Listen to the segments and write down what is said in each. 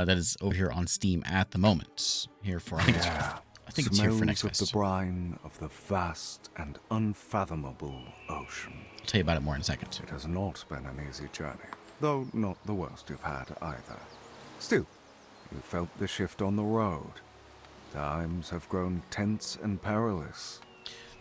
that is over here on Steam at the moment. Here for, I think it's here for next Smells fest. of the brine of the vast and unfathomable ocean. I'll tell you about it more in a second. It has not been an easy journey, though not the worst you've had either. Still, you felt the shift on the road. Times have grown tense and perilous.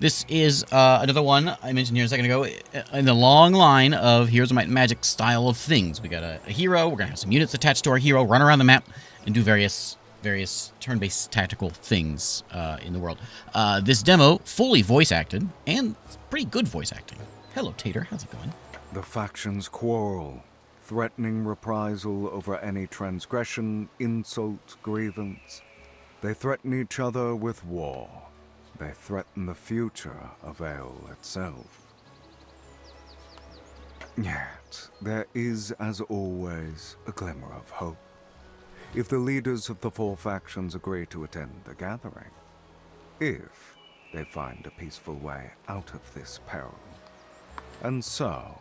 This is another one I mentioned here a second ago in the long line of Heroes of Might and Magic style of things. We got a hero. We're going to have some units attached to our hero, run around the map, and do various turn-based tactical things in the world. This demo, fully voice-acted, and pretty good voice acting. Hello, Tater. How's it going? The factions quarrel, threatening reprisal over any transgression, insult, grievance. They threaten each other with war. They threaten the future of Vale itself. Yet, there is, as always, a glimmer of hope. If the leaders of the four factions agree to attend the gathering, if they find a peaceful way out of this peril. And so,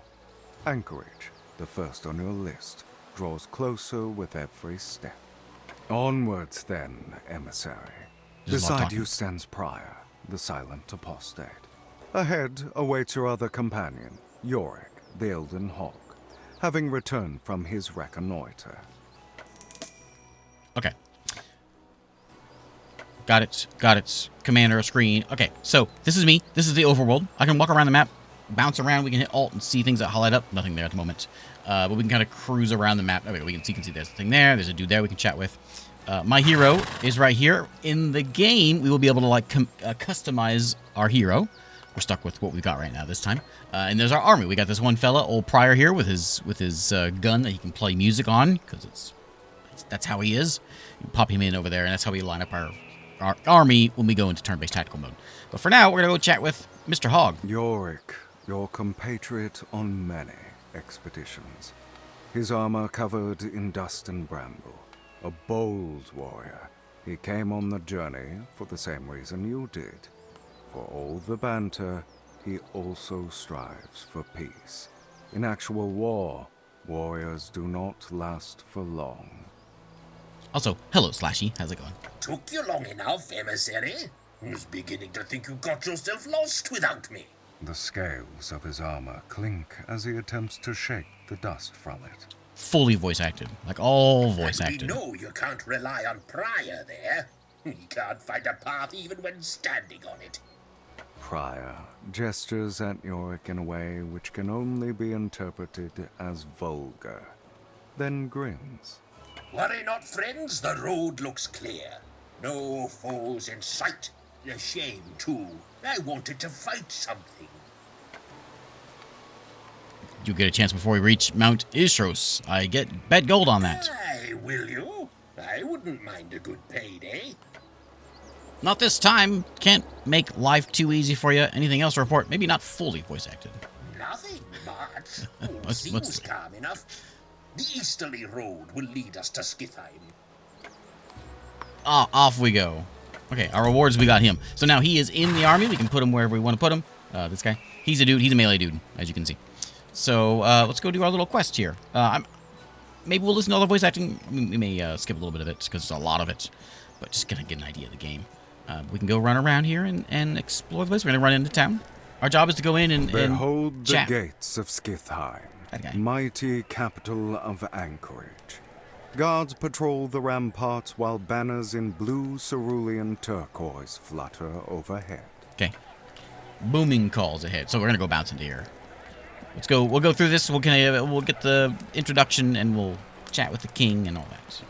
Anchorage, the first on your list, draws closer with every step. Onwards then, emissary. Beside you stands Prior, the silent apostate. Ahead awaits your other companion, Yorick, the Elden Hawk, having returned from his reconnoiter. Okay. Got it. Commander screen. Okay, so this is me. This is the overworld. I can walk around the map, bounce around. We can hit Alt and see things that highlight up. Nothing there at the moment. But we can kind of cruise around the map. Okay, you can see there's a thing there. There's a dude there we can chat with. My hero is right here. In the game, we will be able to customize our hero. We're stuck with what we've got right now this time. And there's our army. We got this one fella, old Prior here, with his gun that he can play music on, because that's how he is. You pop him in over there, and that's how we line up our army when we go into turn-based tactical mode. But for now, we're going to go chat with Mr. Hogg. Yorick, your compatriot on many expeditions. His armor covered in dust and bramble. A bold warrior. He came on the journey for the same reason you did. For all the banter, he also strives for peace. In actual war, warriors do not last for long. Also, hello, Slashy. How's it going? Took you long enough, emissary. I was beginning to think you got yourself lost without me. The scales of his armor clink as he attempts to shake the dust from it. Fully voice acted. Like, all voice acted. We know you can't rely on Prior there. He can't find a path even when standing on it. Prior gestures at Yorick in a way which can only be interpreted as vulgar, then grins. Worry not, friends, the road looks clear. No foes in sight. A shame, too. I wanted to fight something. You get a chance before we reach Mount Istros. I bet gold on that. Aye, will you? I wouldn't mind a good payday. Not this time. Can't make life too easy for you. Anything else to report? Maybe not fully voice acted. Nothing much. Seems calm enough. The easterly road will lead us to Skithheim. Off we go. Okay, our rewards, we got him. So now he is in the army. We can put him wherever we want to put him. This guy. He's a dude. He's a melee dude, as you can see. So let's go do our little quest here. Maybe we'll listen to all the voice acting. We may skip a little bit of it because there's a lot of it. But just gonna get an idea of the game. We can go run around here and explore the place. We're gonna run into town. Our job is to go in and Behold the chat. gates of Skithheim, That guy. mighty capital of Anchorage. Guards patrol the ramparts while banners in blue cerulean turquoise flutter overhead. Okay. Booming calls ahead. So we're gonna go bounce into here. Let's go. We'll go through this. We'll get the introduction and we'll chat with the king and all that.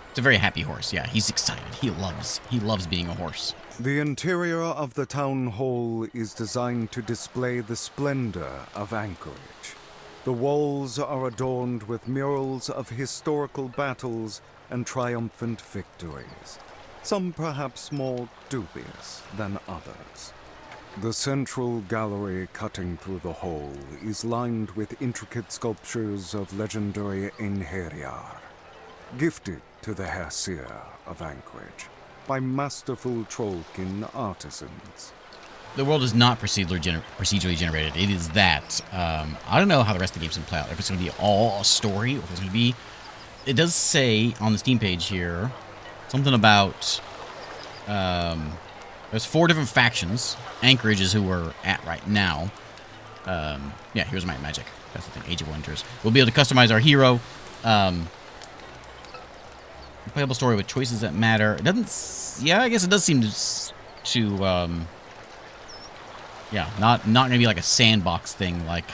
It's a very happy horse. Yeah, he's excited. He loves being a horse. The interior of the town hall is designed to display the splendor of Anchorage. The walls are adorned with murals of historical battles and triumphant victories, some perhaps more dubious than others. The central gallery cutting through the hall is lined with intricate sculptures of legendary Einherjar, gifted to the Herseer of Anchorage by masterful Trollkin artisans. The world is not procedurally generated. It is that. I don't know how the rest of the game's going to play out. If it's going to be all a story, or if it's going to be it does say on the Steam page here something about there's 4 different factions. Anchorage is who we're at right now. Yeah, here's my magic. That's the thing. Age of Wonders. We'll be able to customize our hero. Playable story with choices that matter. It doesn't. Yeah, I guess it does seem to yeah, not gonna be like a sandbox thing like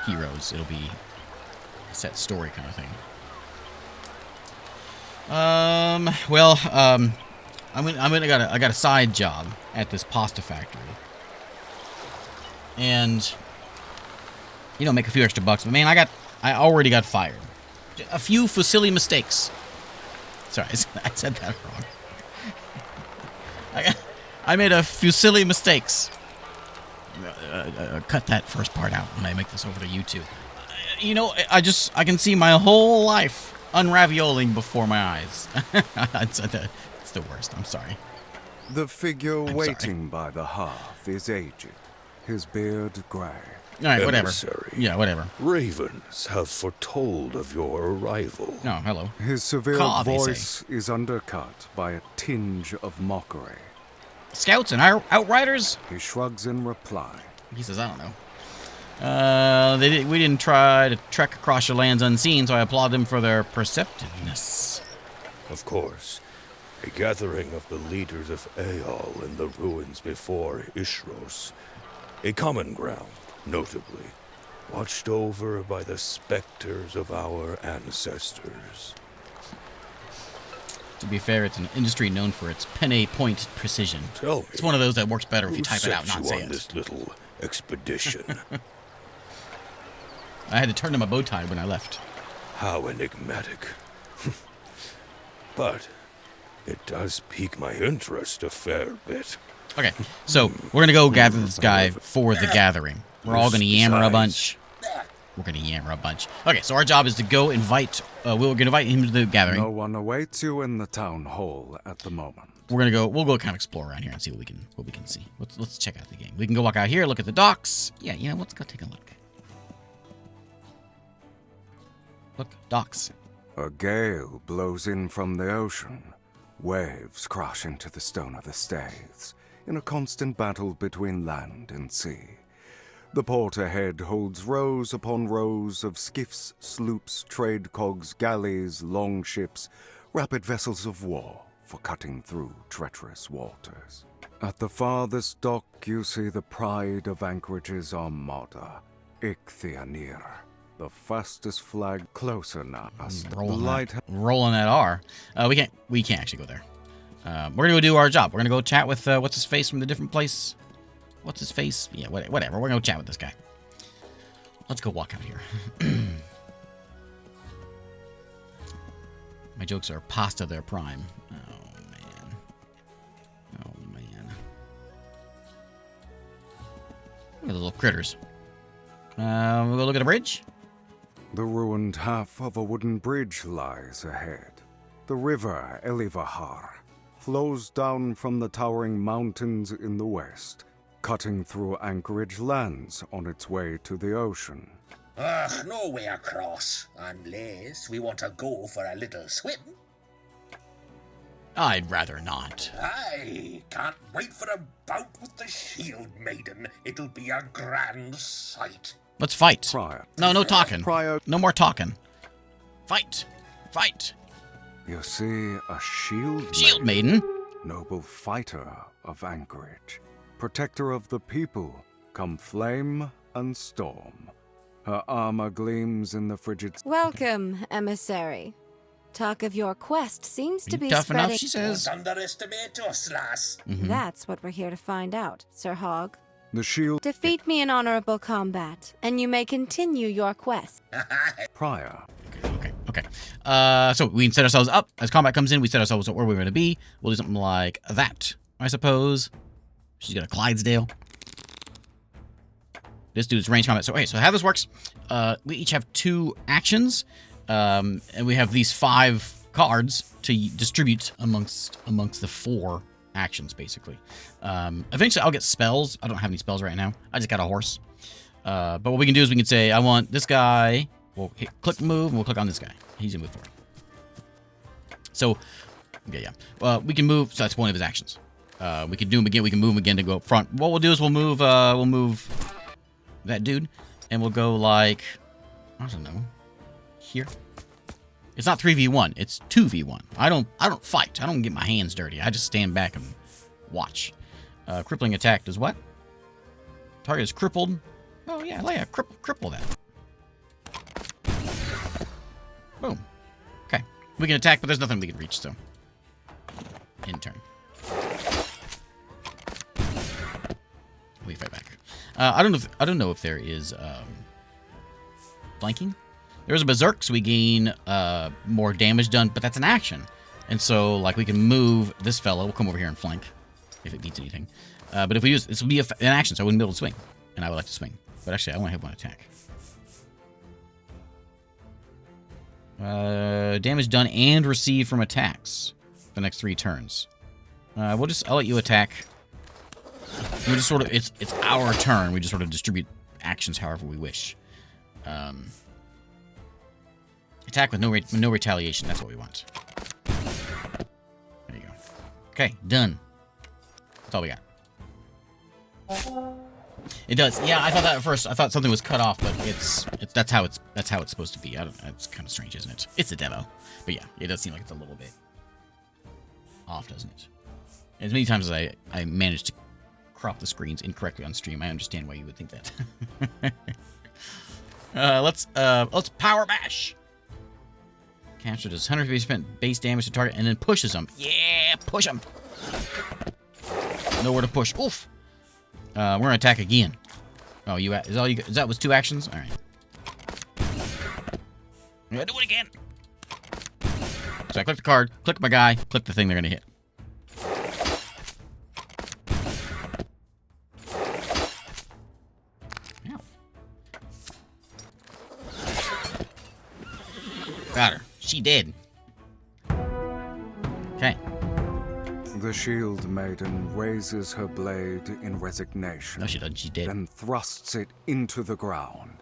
Heroes. It'll be a set story kind of thing. Well, I got a side job at this pasta factory, and you know, make a few extra bucks. But man, I already got fired. A few silly mistakes. Sorry, I said that wrong. I made a few silly mistakes. Cut that first part out when I make this over to YouTube. You know, I can see my whole life unravioling before my eyes. It's the worst. I'm sorry. The figure waiting by the hearth is aged, his beard grey. All right, whatever. Emissary. Yeah, whatever. Ravens have foretold of your arrival. No, hello. His severe Caw, they voice is undercut by a tinge of mockery. Scouts and outriders? He shrugs in reply. He says, I don't know. We didn't try to trek across your lands unseen, so I applaud them for their perceptiveness. Of course, a gathering of the leaders of Aeol in the ruins before Ishros. A common ground, notably, watched over by the specters of our ancestors. To be fair, it's an industry known for its penny-point precision. Tell me, It's one of those that works better if you who type it out, sent not you say on it. this little expedition? I had to turn to my bow tie when I left. How enigmatic. But it does pique my interest a fair bit. Okay, so we're gonna go gather this guy for the gathering. We're all gonna yammer a bunch. We're gonna yammer a bunch. Okay, so our job is to go invite. We're gonna invite him to the gathering. No one awaits you in the town hall at the moment. We're gonna go. We'll go kind of explore around here and see what we can see. Let's check out the game. We can go walk out here, look at the docks. Yeah, you know, let's go take a look. Look, docks. A gale blows in from the ocean. Waves crash into the stone of the staiths in a constant battle between land and sea. The port ahead holds rows upon rows of skiffs, sloops, trade cogs, galleys, longships, rapid vessels of war for cutting through treacherous waters. At the farthest dock, you see the pride of Anchorage's armada, Ichthyanir, the fastest flag closer now. Rolling that R. We can't actually go there. We're gonna go do our job. We're gonna go chat with what's his face from the different place. What's his face? Yeah, whatever. We're gonna go chat with this guy. Let's go walk out here. My jokes are pasta their prime. Oh man. Oh man. Look at the little critters. We'll go look at a bridge. The ruined half of a wooden bridge lies ahead. The river Elivahar flows down from the towering mountains in the west, cutting through Anchorage lands on its way to the ocean. Ugh, no way across, unless we want to go for a little swim. I'd rather not. I can't wait for a bout with the Shield Maiden. It'll be a grand sight. Let's fight. Prior. No talking. Prior. No more talking. Fight. Fight. You see a shield Maiden. noble fighter of Anchorage, protector of the people, come flame and storm. Her armor gleams in the frigid... Welcome, emissary. Talk of your quest seems to be tough spreading... enough, she says. Don't underestimate us, lass. That's what we're here to find out, Sir Hogg. The shield... Defeat me in honorable combat, and you may continue your quest. Prior. Okay. So we can set ourselves up. As combat comes in, we set ourselves up where we're going to be. We'll do something like that, I suppose. She's got a Clydesdale. This dude's range combat. So, okay, so how this works, we each have 2 actions, and we have these 5 cards to distribute amongst the 4 actions, basically. Eventually, I'll get spells. I don't have any spells right now. I just got a horse. But what we can do is we can say, I want this guy. We'll click move, and we'll click on this guy. He's gonna move forward. So, yeah. We can move. So that's one of his actions. We can do him again. We can move him again to go up front. What we'll do is we'll move that dude, and we'll go like, I don't know, here. It's not 3v1. It's 2v1. I don't fight. I don't get my hands dirty. I just stand back and watch. Crippling attack does what? Target is crippled. Oh yeah, cripple that. Boom. Okay. We can attack, but there's nothing we can reach, so. In turn. We fight back. I don't know if there is flanking. There's a berserk, so we gain more damage done, but that's an action. And so, like, we can move this fellow. We'll come over here and flank if it beats anything. But if we use this, will be an action, so I wouldn't be able to swing. And I would like to swing. But actually, I want to have one attack. Damage done and received from attacks for the next 3 turns. I'll let you attack. We just sort of, it's our turn. We just sort of distribute actions however we wish. Attack with no retaliation. That's what we want. There you go. Okay, done. That's all we got. It does. Yeah, I thought that at first. I thought something was cut off, but that's how it's supposed to be. I don't know. It's kind of strange, isn't it? It's a demo, but yeah, it does seem like it's a little bit off, doesn't it? As many times as I managed to crop the screens incorrectly on stream, I understand why you would think that. Let's power bash. Capture does 150% base damage to target and then pushes them. Yeah, push them. Nowhere to push. Oof. We're gonna attack again. Oh, that was 2 actions? All right. I'm gonna do it again. So I click the card, click my guy, click the thing they're gonna hit. Ow. Got her. She did. Okay. The shield maiden raises her blade in resignation. No, she doesn't. She did. Then thrusts it into the ground.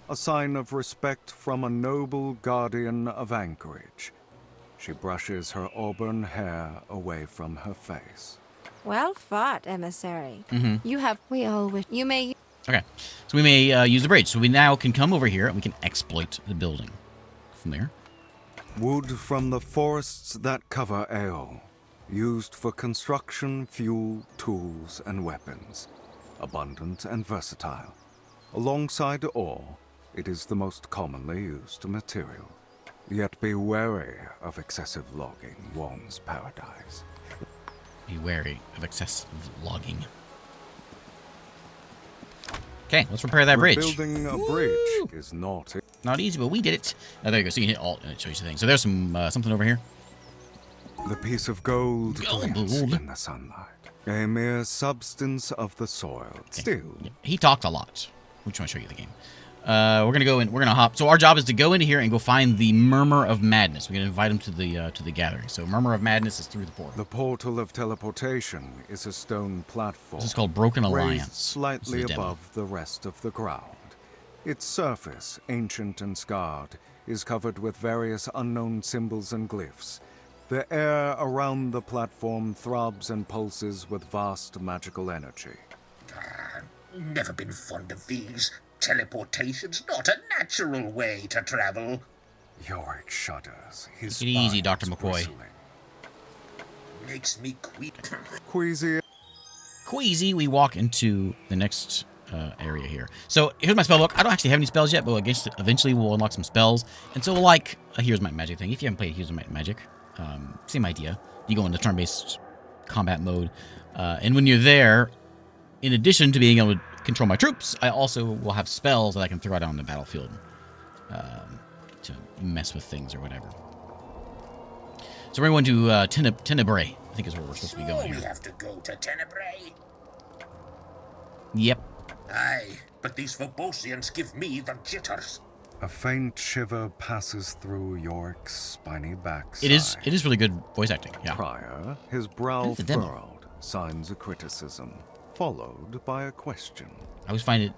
A sign of respect from a noble guardian of Anchorage. She brushes her auburn hair away from her face. Well fought, emissary. Mm-hmm. You have. We all wish. You may. Okay. So we may use the bridge. So we now can come over here and we can exploit the building from there. Wood from the forests that cover Aeol. Used for construction, fuel, tools, and weapons. Abundant and versatile. Alongside ore, it is the most commonly used material. Yet be wary of excessive logging, warns paradise. Be wary of excessive logging. Okay, let's repair that bridge. Building a bridge is not easy, but we did it. Oh, there you go. So you can hit Alt and it shows you things. So there's some something over here. The piece of gold glints in the sunlight. A mere substance of the soil. Okay. Still. Yeah. He talked a lot. I'm trying to show you the game. We're gonna go in. We're gonna hop. So our job is to go into here and go find the Murmur of Madness. We're gonna invite him to the gathering. So Murmur of Madness is through the portal. The portal of teleportation is a stone platform. This is called Broken Alliance. Raised slightly above the rest of the ground. Its surface, ancient and scarred, is covered with various unknown symbols and glyphs. The air around the platform throbs and pulses with vast magical energy. Never been fond of these. Teleportation's not a natural way to travel. Yorick shudders. His Take it easy, Dr. spines McCoy. bristling. Makes me Queasy. Queasy, we walk into the next area here. So here's my spell book. I don't actually have any spells yet, but I guess eventually we'll unlock some spells. And so, like, here's my magic thing. If you haven't played Here's my magic, same idea. You go into turn-based combat mode, and when you're there, in addition to being able to control my troops, I also will have spells that I can throw out on the battlefield to mess with things or whatever. So we're going to Tenebrae, I think is where we're supposed to be going we here. have to go to Tenebrae. Yep. Aye, but these Phobosians give me the jitters. A faint shiver passes through Yorick's spiny backside. It is really good voice acting. Yeah. Prior, his brow It's a demo. furrowed, signs of criticism. followed by a question. I always find it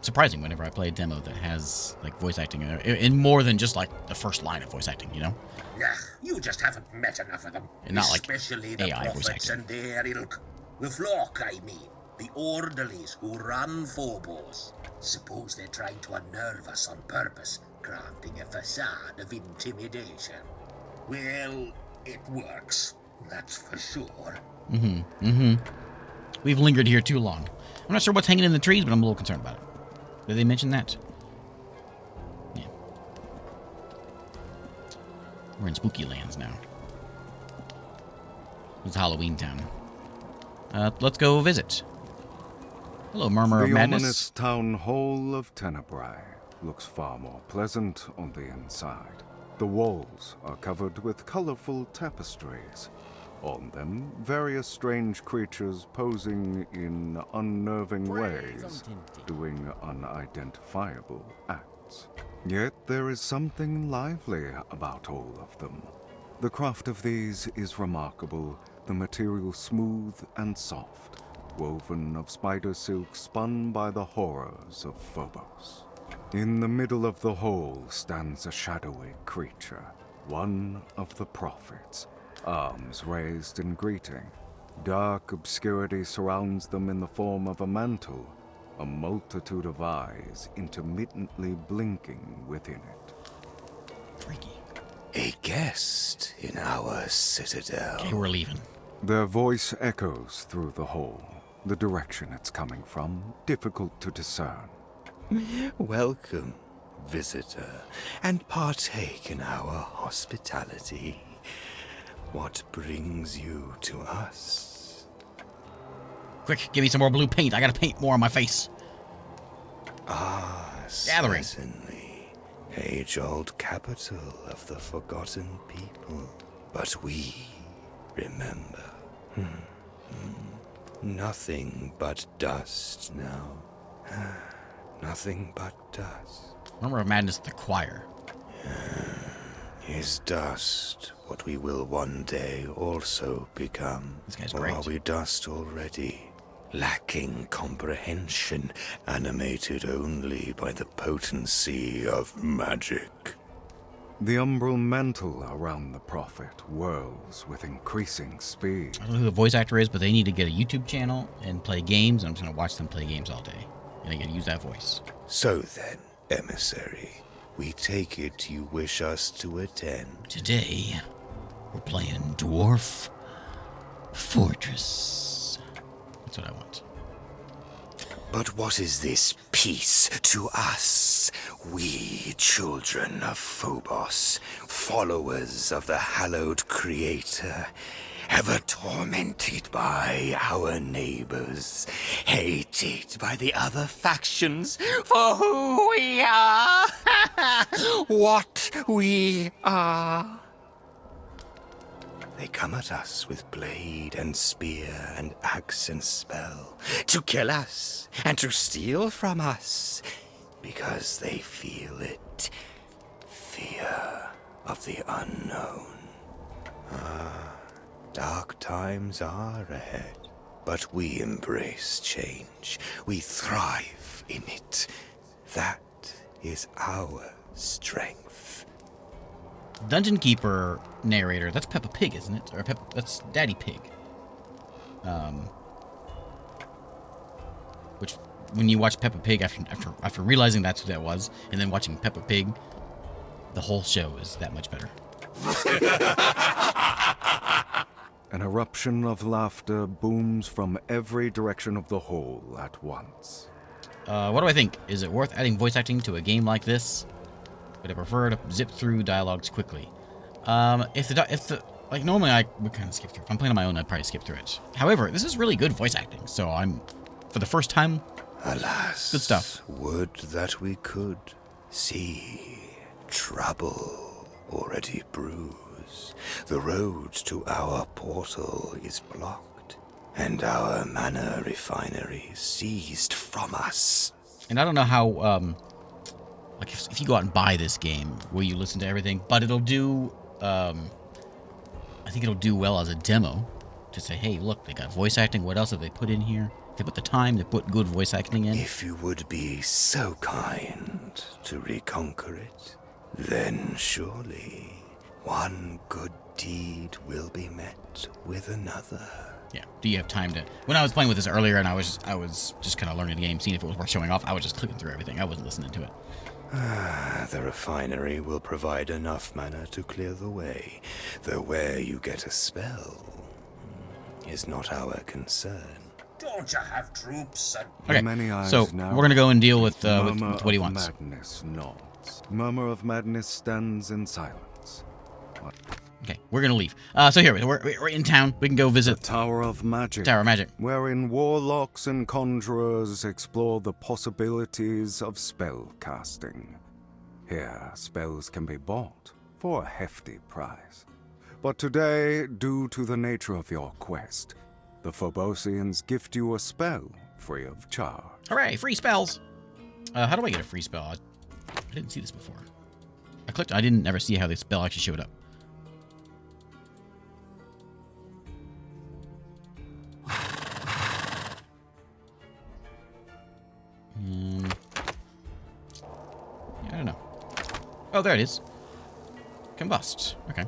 surprising whenever I play a demo that has like voice acting in more than just like the first line of voice acting, you know? Nah, you just haven't met enough of them. And not like especially the AI voice prophets acting. and their ilk. The flock, I mean. The orderlies who run Phobos. Suppose they're trying to unnerve us on purpose, crafting a facade of intimidation. Well, it works. That's for sure. We've lingered here too long. I'm not sure what's hanging in the trees, but I'm a little concerned about it. Did they mention that? Yeah. We're in spooky lands now. It's Halloween town. Let's go visit. Hello, Murmur of The Madness. ominous town hall of Tenebrae looks far more pleasant on the inside. The walls are covered with colorful tapestries. On them, various strange creatures posing in unnerving ways, doing unidentifiable acts. Yet there is something lively about all of them. The craft of these is remarkable, the material smooth and soft, woven of spider silk spun by the horrors of Phobos. In the middle of the hall stands a shadowy creature, one of the prophets, arms raised in greeting. Dark obscurity surrounds them in the form of a mantle, a multitude of eyes intermittently blinking within it. Freaky. A guest in our citadel. Okay, we're leaving. Their voice echoes through the hall. The direction it's coming from, difficult to discern. Welcome, visitor, and partake in our hospitality. What brings you to us? Quick, give me some more blue paint. I gotta paint more on my face. Gathering. Certainly. Age-old capital of the forgotten people. But we remember. Nothing but dust now. Nothing but dust. Murmur of Madness, the choir. Is dust what we will one day also become? This guy's or great. are we dust already? Lacking comprehension, animated only by the potency of magic. The umbral mantle around the prophet whirls with increasing speed. I don't know who the voice actor is, but they need to get a YouTube channel and play games. And I'm just gonna watch them play games all day. And they can use that voice. So then, emissary, we take it you wish us to attend. Today, we're playing Dwarf Fortress. That's what I want. But what is this peace to us, we children of Phobos, followers of the hallowed creator, ever tormented by our neighbors, hated by the other factions for who we are, what we are? They come at us with blade and spear and axe and spell to kill us and to steal from us because they feel it. Fear of the unknown. Dark times are ahead, but we embrace change. We thrive in it. That is our strength. Dungeon Keeper narrator. That's Peppa Pig, isn't it? Or that's Daddy Pig. Which, when you watch Peppa Pig after realizing that's who that was, and then watching Peppa Pig, the whole show is that much better. An eruption of laughter booms from every direction of the hall at once. What do I think? Is it worth adding voice acting to a game like this? Would I prefer to zip through dialogues quickly? Like normally I would kind of skip through. If I'm playing on my own, I'd probably skip through it. However, this is really good voice acting, so for the first time, Alas, good stuff. Would that we could see trouble already bruise. The road to our portal is blocked, and our mana refinery seized from us. And I don't know how, like if you go out and buy this game, will you listen to everything? But it'll do, I think it'll do well as a demo to say, hey, look, they got voice acting. What else have they put in here? They put the time, they put good voice acting in. If you would be so kind to reconquer it, then surely one good deed will be met with another. Yeah. Do you have time to... When I was playing with this earlier and I was just kind of learning the game, seeing if it was worth showing off, I was just clicking through everything. I wasn't listening to it. The refinery will provide enough mana to clear the way, though where you get a spell is not our concern. Don't you have troops, son? Okay, Many eyes so now. we're going to go and deal with Murmur what he of wants. Madness nods. Murmur of Madness stands in silence. Okay, we're going to leave. So here, we're in town. We can go visit Tower of Magic. Tower of Magic. Wherein warlocks and conjurers explore the possibilities of spell casting. Here, spells can be bought for a hefty price. But today, due to the nature of your quest, the Phobosians gift you a spell free of charge. Hooray, free spells! How do I get a free spell? I didn't see this before. I clicked, I didn't ever see how the spell actually showed up. Yeah, I don't know. Oh, there it is. Combust. Okay.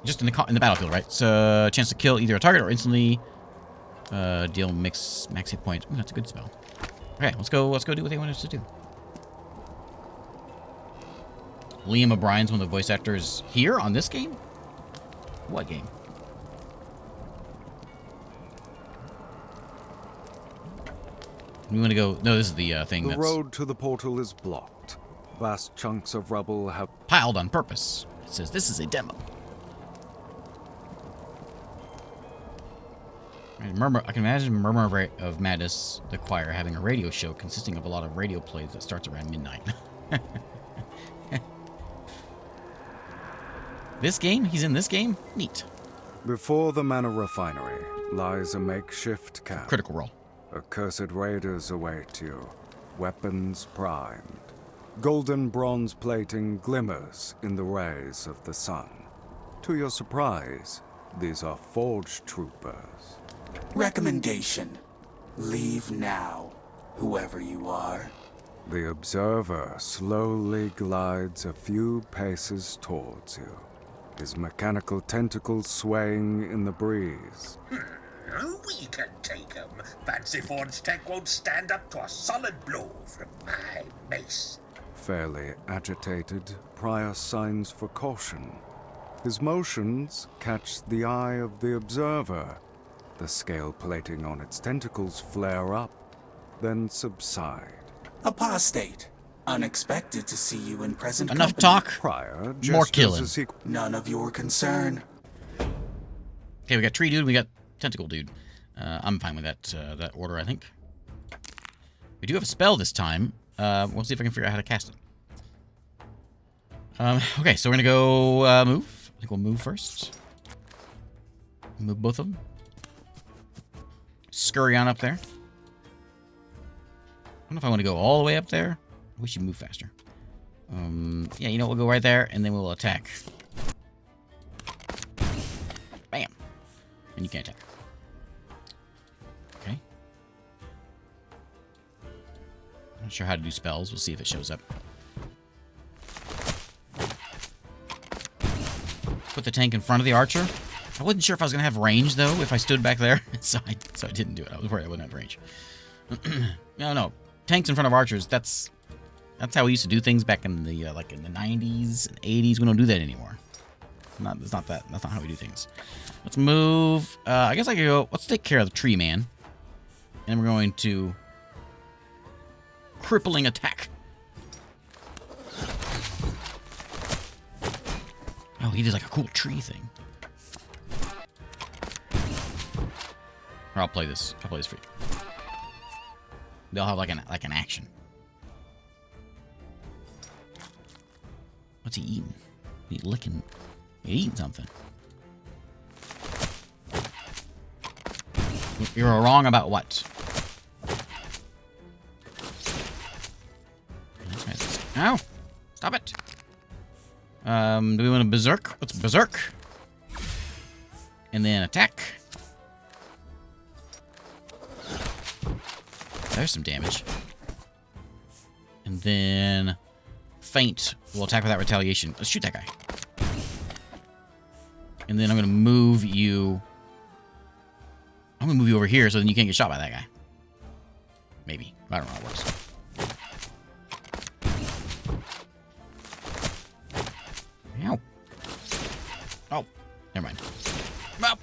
Just in the battlefield, right? So, chance to kill either a target or instantly deal max hit points. Ooh, that's a good spell. Okay, let's go do what they want us to do. Liam O'Brien's one of the voice actors here on this game? What game? We want to go... No, this is the thing The that's road to the portal is blocked. Vast chunks of rubble have... piled on purpose. It says this is a demo. I can imagine Murmur of Madness, the choir, having a radio show consisting of a lot of radio plays that starts around midnight. This game? He's in this game? Neat. Before the Mana Refinery lies a makeshift camp. Critical Role. Accursed raiders await you, weapons primed. Golden bronze plating glimmers in the rays of the sun. To your surprise, these are forged troopers. Recommendation. Leave now, whoever you are. The observer slowly glides a few paces towards you, his mechanical tentacles swaying in the breeze. We can take him. Fancy Forge Tech won't stand up to a solid blow from my mace. Fairly agitated, Prior signs for caution. His motions catch the eye of the observer. The scale plating on its tentacles flare up, then subside. Apostate. Unexpected to see you in present Enough company. talk. Prior More gestures killing. as he... None of your concern. Okay, we got Tree Dude, we got Tentacle Dude. I'm fine with that order, I think. We do have a spell this time. We'll see if I can figure out how to cast it. Okay, so we're gonna go move. I think we'll move first. Move both of them. Scurry on up there. I don't know if I want to go all the way up there. I wish you move faster. Yeah, you know, we'll go right there, and then we'll attack. Bam. And you can't attack. Okay. I'm not sure how to do spells. We'll see if it shows up. Put the tank in front of the archer. I wasn't sure if I was going to have range, though, if I stood back there. so I didn't do it. I was worried I wouldn't have range. No. Tanks in front of archers, that's how we used to do things back in the like in the 90s and 80s. We don't do that anymore. That's not how we do things. Let's move. I guess I could go. Let's take care of the tree man. And we're going to crippling attack. Oh, he did like a cool tree thing. Or I'll play this. I'll play this for you. They'll have like an action. What's he eating? He's licking. He's eating something. You're wrong about what? Ow! Stop it! Do we want to berserk? Let's berserk. And then attack. There's some damage. And then Feint will attack without retaliation. Let's shoot that guy. And then I'm going to move you... I'm going to move you over here so then you can't get shot by that guy. Maybe. I don't know how it works. Ow. Oh, never mind. Oh.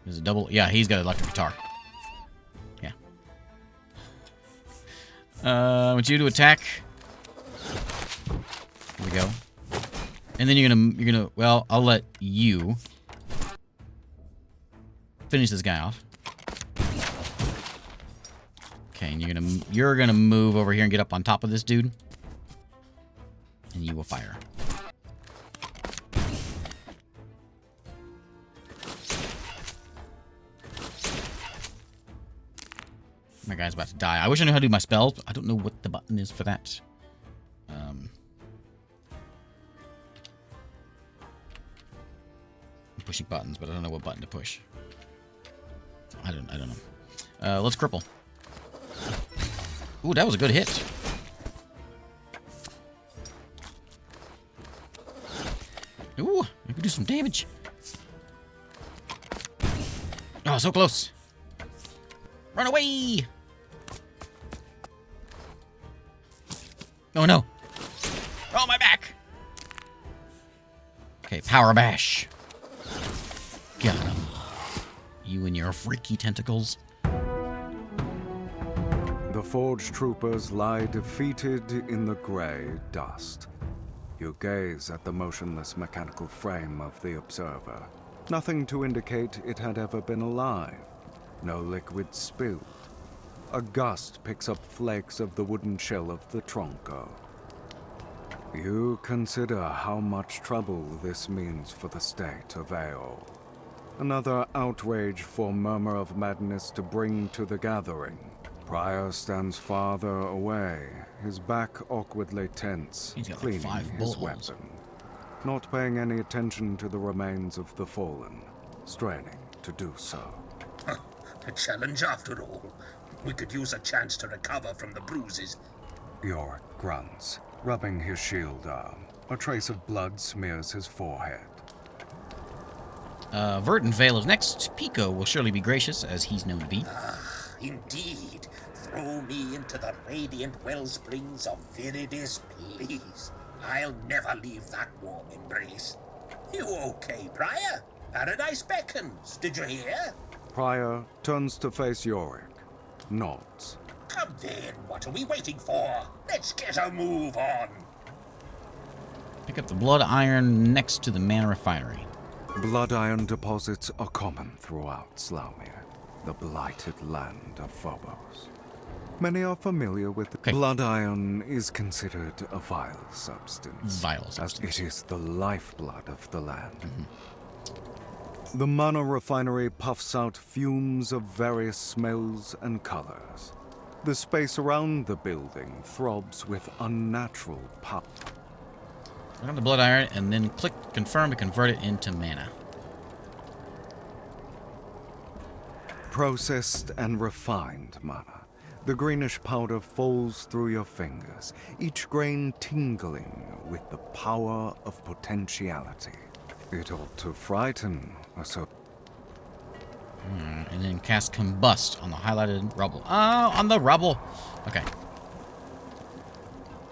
There's a double... Yeah, he's got an electric guitar. Yeah. I want you to attack. There we go. And then you're gonna... Well, I'll let you finish this guy off. Okay, and you're gonna move over here and get up on top of this dude. And you will fire. My guy's about to die. I wish I knew how to do my spells, but I don't know what the button is for that. I'm pushing buttons, but I don't know what button to push. I don't know. Let's cripple. Ooh, that was a good hit. Ooh, I could do some damage. Oh, so close. Run away! Oh, no. Oh, my back! Okay, power bash. Got him. You and your freaky tentacles. The forged troopers lie defeated in the grey dust. You gaze at the motionless mechanical frame of the observer. Nothing to indicate it had ever been alive. No liquid spilled. A gust picks up flakes of the wooden shell of the tronco. You consider how much trouble this means for the state of Aeol. Another outrage for Murmur of Madness to bring to the gathering. Prior stands farther away, his back awkwardly tense, He's got like cleaning 5 his bullet holes. weapon. Not paying any attention to the remains of the fallen, straining to do so. A challenge after all. We could use a chance to recover from the bruises. Yorick grunts, rubbing his shield arm. A trace of blood smears his forehead. Verdant Vale is next. Pico will surely be gracious, as he's known to be. Indeed. Throw me into the radiant wellsprings of Viridis, please. I'll never leave that warm embrace. You okay, Prior? Paradise beckons. Did you hear? Prior turns to face Yorick, nods. Come then, what are we waiting for? Let's get a move on. Pick up the blood iron next to the mana refinery. Blood iron deposits are common throughout Slaumir, the blighted land of Phobos. Many are familiar with it. Blood iron is considered a vile substance. Vile substance. As it is the lifeblood of the land. The mana refinery puffs out fumes of various smells and colors. The space around the building throbs with unnatural power. Click on the blood iron and then click confirm to convert it into mana. Processed and refined mana. The greenish powder falls through your fingers, each grain tingling with the power of potentiality. It ought to frighten a so. And then cast combust on the highlighted rubble. Oh, on the rubble. Okay.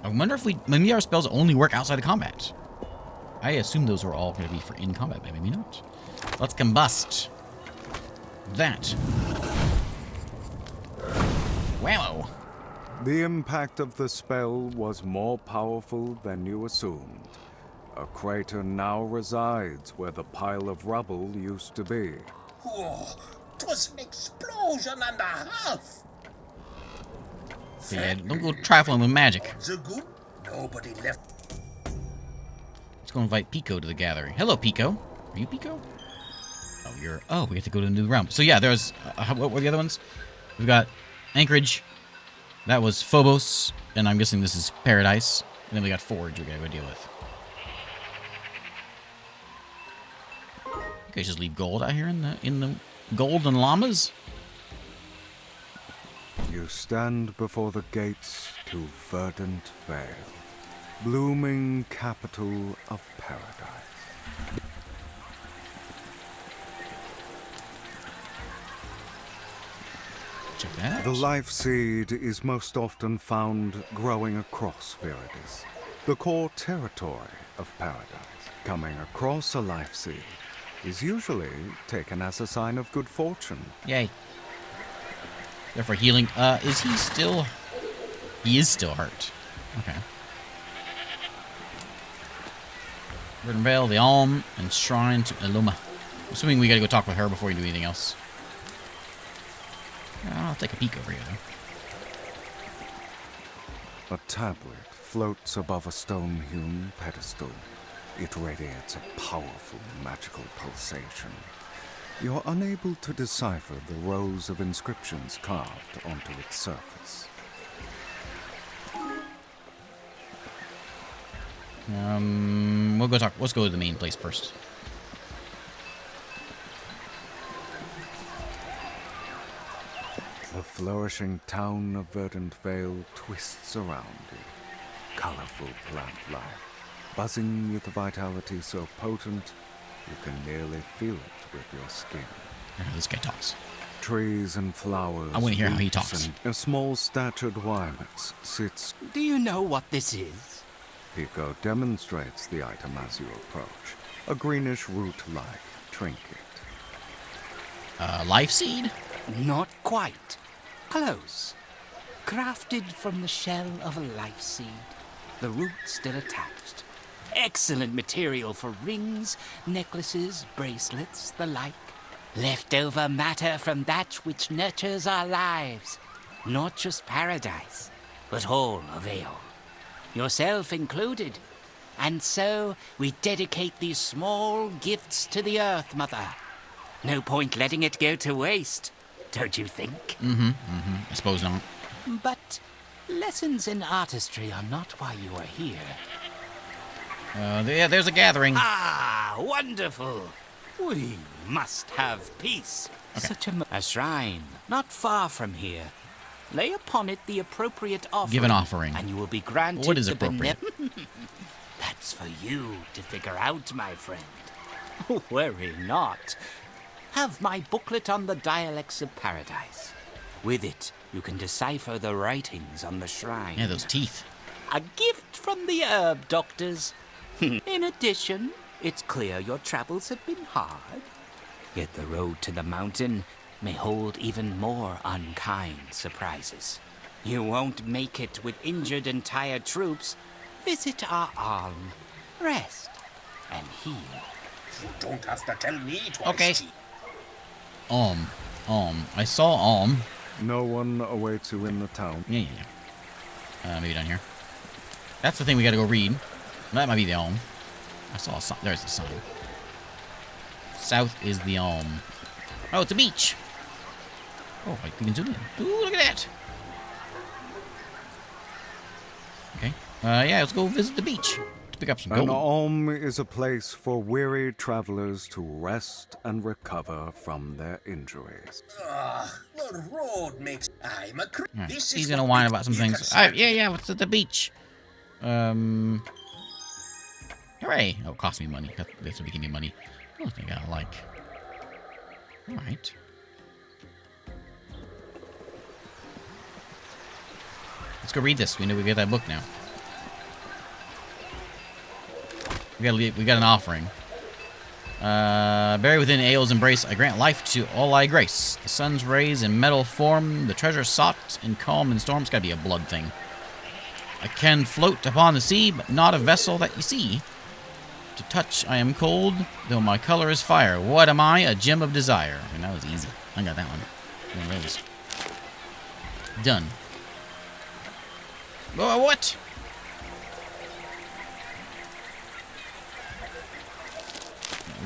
I wonder if maybe our spells only work outside of combat. I assume those are all going to be for in combat, but maybe not. Let's combust. That. Whammo. The impact of the spell was more powerful than you assumed. A crater now resides where the pile of rubble used to be. Whoa, 'twas an explosion and a half. So yeah, don't go trifling with magic. The good, nobody left. Let's go invite Pico to the gathering. Hello, Pico. Are you Pico? Oh, you're... Oh, we have to go to the new realm. So yeah, there's... what were the other ones? We've got Anchorage. That was Phobos. And I'm guessing this is Paradise. And then we got Forge we gotta go deal with. You guys just leave gold out here in the Golden llamas? You stand before the gates to Verdant Vale, blooming capital of paradise. Check that out. The life seed is most often found growing across Viridis, the core territory of paradise. Coming across a life seed is usually taken as a sign of good fortune. Yay. Therefore healing. Is he still... He is still hurt. Okay. Verdant Vale, the Alm, and Shrine to Illuma. I'm assuming we gotta go talk with her before we do anything else. I'll take a peek over here, though. A tablet floats above a stone-hewn pedestal. It radiates a powerful magical pulsation. You're unable to decipher the rows of inscriptions carved onto its surface. We'll go talk. Let's go to the main place first. The flourishing town of Verdant Vale twists around you. Colorful plant life, buzzing with a vitality so potent you can nearly feel it with your skin. This guy talks. Trees and flowers. I want to hear how he roots, talks. and a small-statured Wymet sits. Do you know what this is? Pico demonstrates the item as you approach. A greenish root-like trinket. Life seed? Not quite. Close. Crafted from the shell of a life seed. The root still attached. Excellent material for rings, necklaces, bracelets, the like. Leftover matter from that which nurtures our lives. Not just paradise, but all of Aeol. Yourself included. And so we dedicate these small gifts to the Earth Mother. No point letting it go to waste, don't you think? I suppose not. But lessons in artistry are not why you are here. Yeah, there's a gathering. Ah, wonderful. We must have peace. Okay. Such a shrine, not far from here. Lay upon it the appropriate offering. Give an offering. And you will be granted What is the appropriate? That's for you to figure out, my friend. Worry not. Have my booklet on the dialects of paradise. With it, you can decipher the writings on the shrine. Yeah, those teeth. A gift from the herb doctors. In addition, it's clear your travels have been hard. Yet the road to the mountain may hold even more unkind surprises. You won't make it with injured and tired troops. Visit our alm, rest, and heal. You don't have to tell me twice. Okay. I saw No one awaits you in the town. Yeah. Maybe down here. That's the thing we gotta go read. That might be the Alm. I saw a sign. There's the sign. South is the Alm. Oh, it's a beach. Oh, wait, we can zoom in. Ooh, look at that. Okay. Yeah, let's go visit the beach to pick up some An gold. alm is a place for weary travelers to rest and recover from their injuries. The road makes... I'm a... Alright, This he's is gonna what whine we about some call things. consent. Yeah, what's at the beach? Hooray! Oh, it cost me money. That's what give me money. I don't think I like. Alright. Let's go read this. We know we get that book now. We got an offering. Buried within Aeol's embrace, I grant life to all I grace. The sun's rays in metal form, the treasure sought in calm and storm. It's gotta be a blood thing. I can float upon the sea, but not a vessel that you see. To touch, I am cold, though my color is fire. What am I? A gem of desire. And that was easy. I got that one. One of those. Done. Oh, what?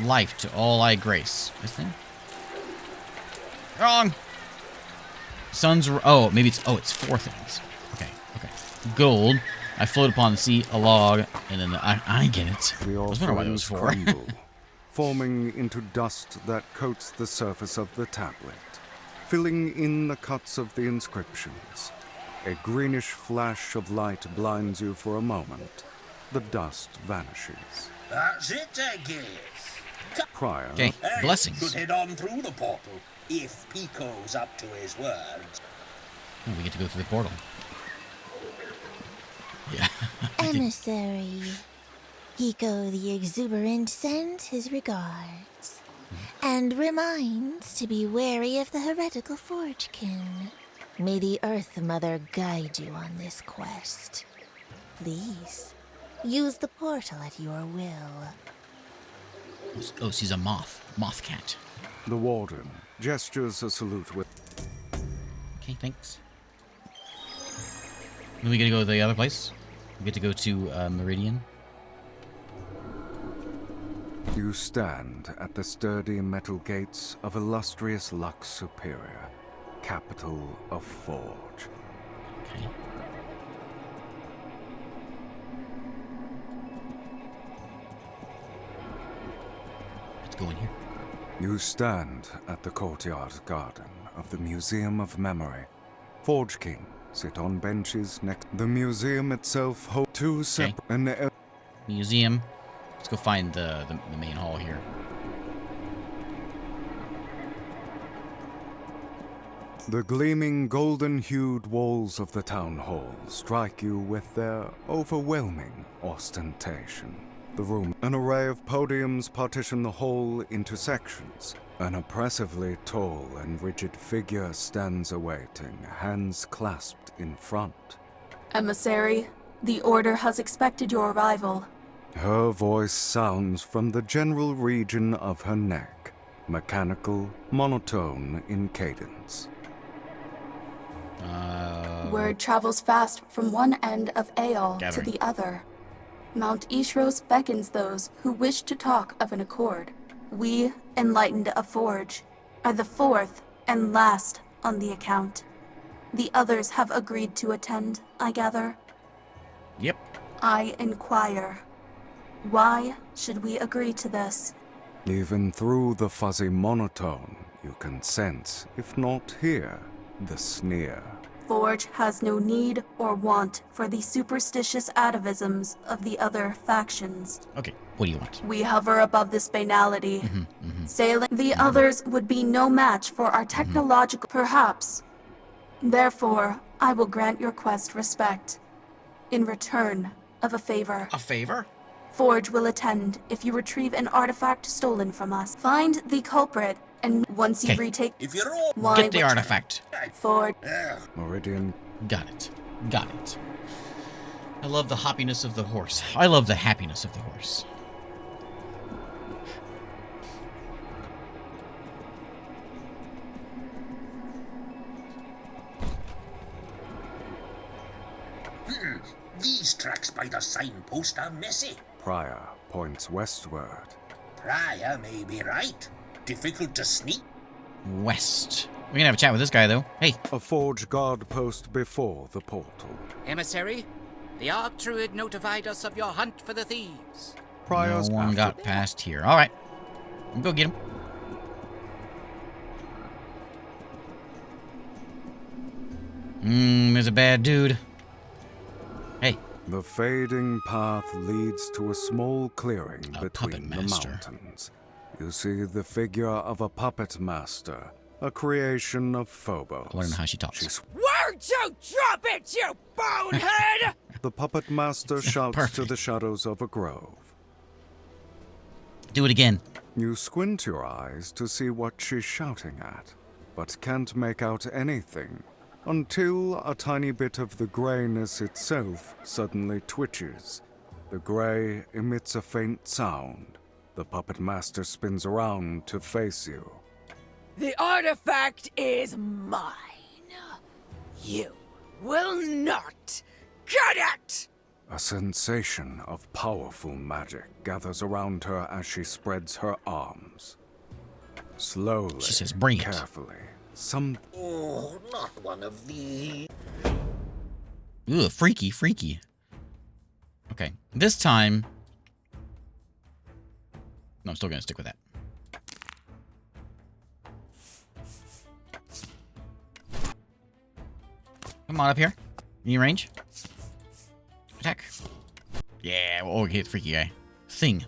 Life to all I grace. This thing? Wrong! Sun's... Oh, maybe it's... Oh, it's 4 things. Okay. Gold. I float upon the sea, a log, and then I get it. The I was wondering why there was 4. crumble, forming into dust that coats the surface of the tablet, filling in the cuts of the inscriptions. A greenish flash of light blinds you for a moment. The dust vanishes. That's it, I guess. Prior, Okay, blessings. Should head on through the portal, if Pico's up to his words. Oh, we get to go through the portal. Yeah. Emissary. Pico the Exuberant sends his regards. And reminds to be wary of the heretical Forgekin. May the Earth Mother guide you on this quest. Please, use the portal at your will. Oh, she's a moth. Moth cat. the warden gestures a salute with... Okay, thanks. Then we get to go to the other place. We get to go to Meridian. You stand at the sturdy metal gates of illustrious Lux Superior, capital of Forge. Okay. Let's go in here. You stand at the courtyard garden of the Museum of Memory. Forge King sit on benches next. The museum itself holds two separate... Museum. Let's go find the main hall here. The gleaming golden-hued walls of the town hall strike you with their overwhelming ostentation. The room, an array of podiums partition the hall into sections. An oppressively tall and rigid figure stands awaiting, hands clasped in front. Emissary, the Order has expected your arrival. Her voice sounds from the general region of her neck, mechanical, monotone in cadence. Word travels fast from one end of Aeol to Gathering. the other. Mount Ishros beckons those who wish to talk of an accord. We, enlightened of Forge, are the fourth and last on the account. The others have agreed to attend, I gather. Yep. I inquire, why should we agree to this? Even through the fuzzy monotone, you can sense, if not hear, the sneer. Forge has no need or want for the superstitious atavisms of the other factions. Okay, what do you want? We hover above this banality. Sailing the others would be no match for our technological... Perhaps. Therefore, I will grant your quest respect. In return of a favor. A favor? Forge will attend if you retrieve an artifact stolen from us. Find the culprit, and once you Okay. retake... If you're all Why Get the would- artifact. Forge... Meridian Got it. Got it. I love the hoppiness of the horse. I love the happiness of the horse. These tracks by the signpost are messy. Prior points westward. Prior may be right. Difficult to sneak. West. We're gonna have a chat with this guy, though. Hey. A Forge guard post before the portal. Emissary, the Archdruid notified us of your hunt for the thieves. Prior's No one after- got past here. All right. Go get him. There's a bad dude. Hey. The fading path leads to a small clearing A puppet between the master. mountains. You see the figure of a puppet master, a creation of Phobos. I want to know how she talks. She's- Where'd you drop it, you bonehead? The puppet master shouts to Perfect. the shadows of a grove. Do it again. You squint your eyes to see what she's shouting at, but can't make out anything until a tiny bit of the grayness itself suddenly twitches. The gray emits a faint sound. The puppet master spins around to face you. The artifact is mine. You will not get it! A sensation of powerful magic gathers around her as she spreads her arms. Slowly, She says, "Bring it." carefully, some Oh, not one of these. Ugh, freaky, freaky. Okay. This time, No, I'm still going to stick with that. Come on up here. In range. Attack. Yeah, oh, okay, the freaky guy. Thing.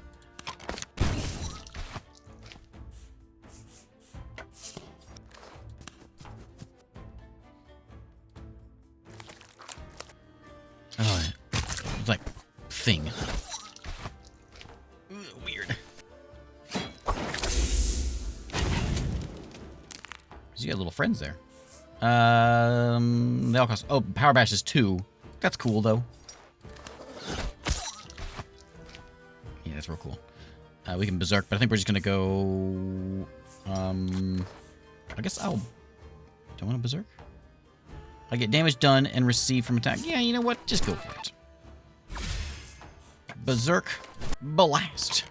Oh, it's like thing. Ugh, weird. You got little friends there. They all cost. Oh, power bash is 2. That's cool though. Yeah, that's real cool. We can berserk, but I think we're just gonna go. I guess I'll. Do I want to berserk? I get damage done and receive from attack. Yeah, you know what? Just go for it. Berserk blast.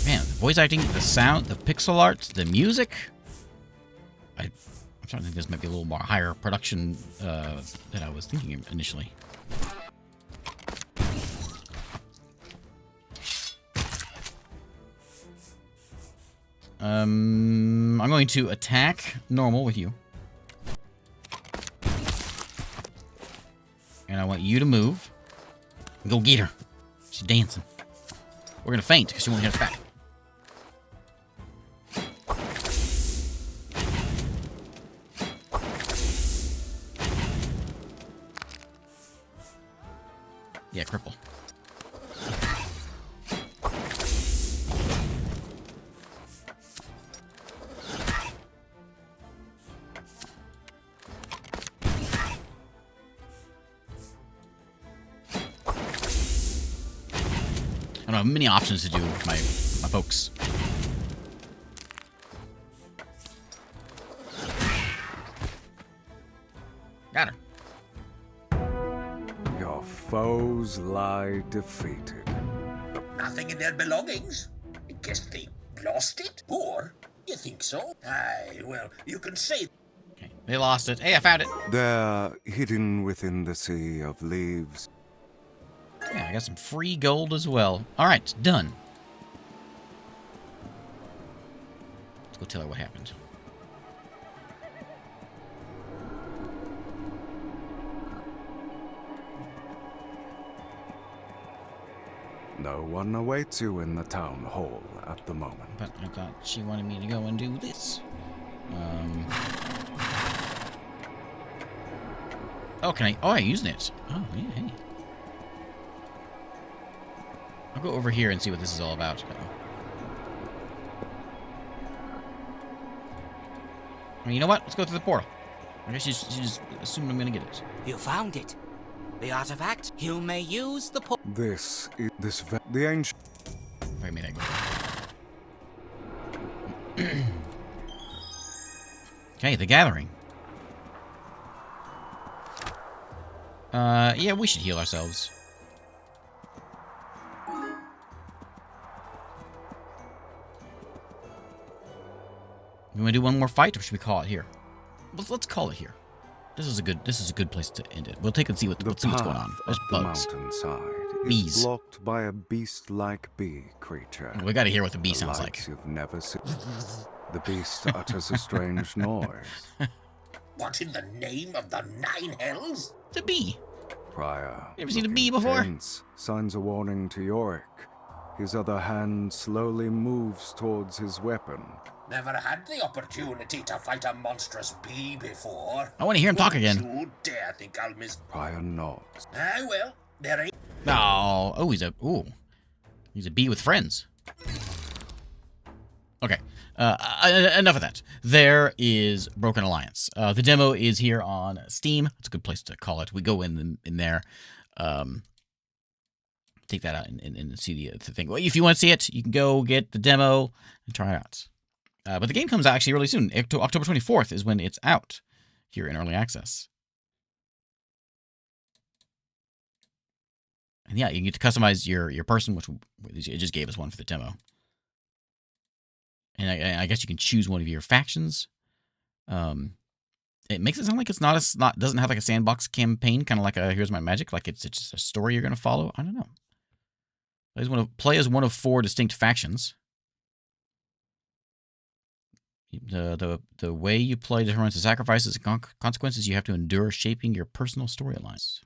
Man, the voice acting, the sound, the pixel art, the music. I'm trying to think this might be a little more higher production than I was thinking initially. I'm going to attack normal with you. And I want you to move. Go get her. She's dancing. We're going to faint because she won't hit us back. Yeah, cripple. I don't have many options to do with my folks. Got her. Your foes lie defeated. Nothing in their belongings. I guess they lost it? Or, you think so? Aye, well, you can say... Okay, they lost it. Hey, I found it. They're hidden within the sea of leaves. Yeah, I got some free gold as well. All right, done. Let's go tell her what happened. No one awaits you in the town hall at the moment. But I thought she wanted me to go and do this. Oh, can I? Oh, I'm using it. Oh, yeah, hey. I'll go over here and see what this is all about. I mean, you know what? Let's go through the portal. I guess she just assumed I'm gonna get it. You found it. The artifact. You may use the The ancient. If I made that go. Okay, the gathering. Yeah, we should heal ourselves. You want to do one more fight, or should we call it here? Let's call it here. This is a good place to end it. We'll take and see what's going on. There's bugs. The mountainside Bees. is blocked by a beast-like bee creature. We got to hear what the bee The sounds likes like. You've never seen. The beast utters a strange noise. What in the name of the 9 hells? It's a bee. Prior. You ever seen a looking bee before? tense, signs a warning to Yorick. His other hand slowly moves towards his weapon. Never had the opportunity to fight a monstrous bee before. I want to hear him talk again. You dare think I'll miss... Prior nods. Ah, well, there ain't... Oh, he's a bee with friends. Okay, enough of that. There is Broken Alliance. The demo is here on Steam. It's a good place to call it. We go in there, take that out and see the thing. Well, if you want to see it, you can go get the demo and try it out. But the game comes out actually really soon. October 24th is when it's out here in early access. And yeah, you can get to customize your person, which it just gave us one for the demo. And I guess you can choose one of your factions. It makes it sound like it's not doesn't have like a sandbox campaign, kind of like a Here's My Magic, like it's just a story you're going to follow. I don't know. Play as one of 4 distinct factions. The way you play determines the sacrifices and consequences you have to endure, shaping your personal storylines.